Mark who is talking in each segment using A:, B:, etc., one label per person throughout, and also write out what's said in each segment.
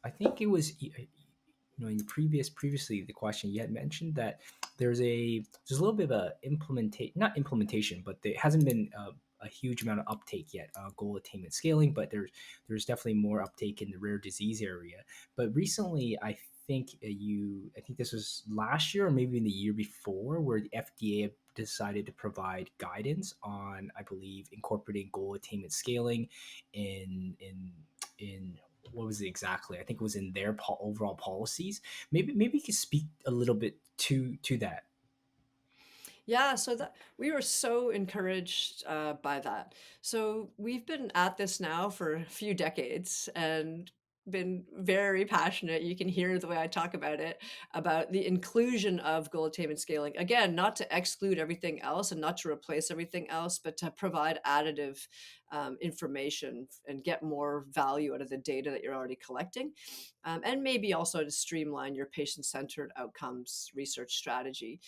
A: I think it was in the previously the question you had mentioned that there's a little bit of a implementation, not implementation, but there hasn't been a huge amount of uptake yet, goal attainment scaling, but there's definitely more uptake in the rare disease area. But recently, I think this was last year or maybe in the year before, where the FDA decided to provide guidance on, I believe, incorporating goal attainment scaling in what was it exactly? I think it was in their overall policies. Maybe you could speak a little bit to that.
B: Yeah, so that we were so encouraged by that. So we've been at this now for a few decades and been very passionate. You can hear the way I talk about the inclusion of goal attainment scaling. Again, not to exclude everything else and not to replace everything else, but to provide additive information and get more value out of the data that you're already collecting. And maybe also to streamline your patient centered outcomes research strategy.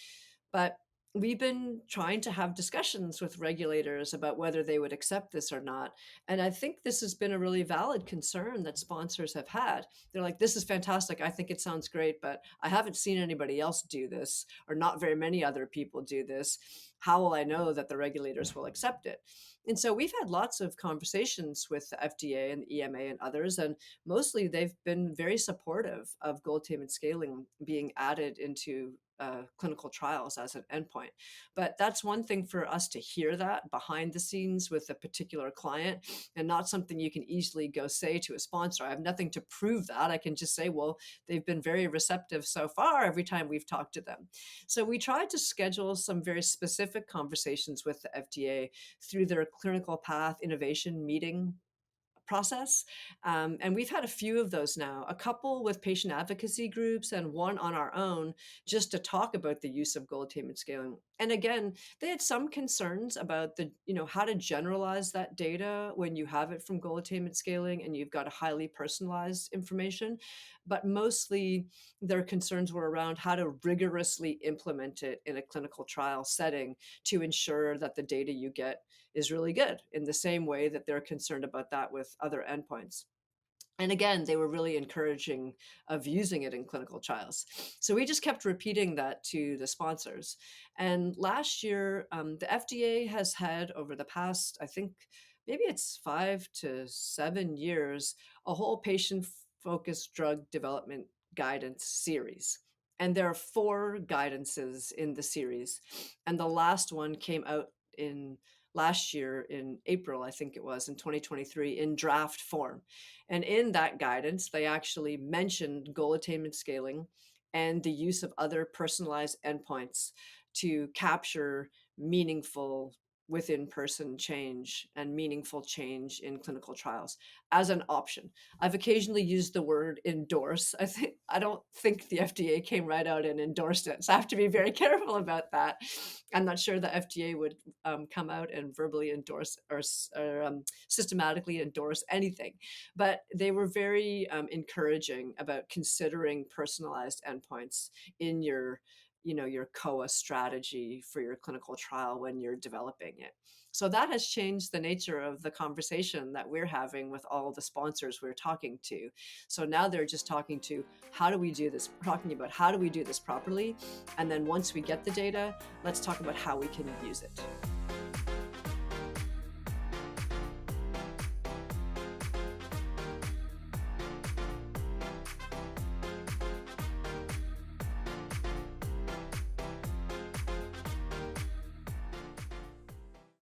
B: But we've been trying to have discussions with regulators about whether they would accept this or not. And I think this has been a really valid concern that sponsors have had. They're like, this is fantastic. I think it sounds great, but I haven't seen anybody else do this, or not very many other people do this. How will I know that the regulators will accept it? And so we've had lots of conversations with the FDA and the EMA and others, and mostly they've been very supportive of goal attainment scaling being added into clinical trials as an endpoint. But that's one thing for us to hear that behind the scenes with a particular client, and not something you can easily go say to a sponsor. I have nothing to prove that. I can just say, well, they've been very receptive so far every time we've talked to them. So we tried to schedule some very specific conversations with the FDA through their clinical path innovation meeting process. And we've had a few of those now, a couple with patient advocacy groups and one on our own, just to talk about the use of goal attainment scaling. And again, they had some concerns about how to generalize that data when you have it from goal attainment scaling and you've got a highly personalized information. But mostly their concerns were around how to rigorously implement it in a clinical trial setting to ensure that the data you get is really good, in the same way that they're concerned about that with other endpoints. And again, they were really encouraging of using it in clinical trials. So we just kept repeating that to the sponsors. And last year, the FDA has had, over the past, I think maybe it's 5 to 7 years, a whole patient focused drug development guidance series. And there are four guidances in the series. And the last one came out in last year in April, I think it was, in 2023, in draft form. And in that guidance, they actually mentioned goal attainment scaling and the use of other personalized endpoints to capture meaningful within person change and meaningful change in clinical trials as an option. I've occasionally used the word endorse. I don't think the FDA came right out and endorsed it. So I have to be very careful about that. I'm not sure the FDA would come out and verbally endorse or systematically endorse anything, but they were very encouraging about considering personalized endpoints in your COA strategy for your clinical trial when you're developing it. So that has changed the nature of the conversation that we're having with all the sponsors we're talking to. So now they're just talking to how do we do this, talking about how do we do this properly, and then once we get the data, let's talk about how we can use it.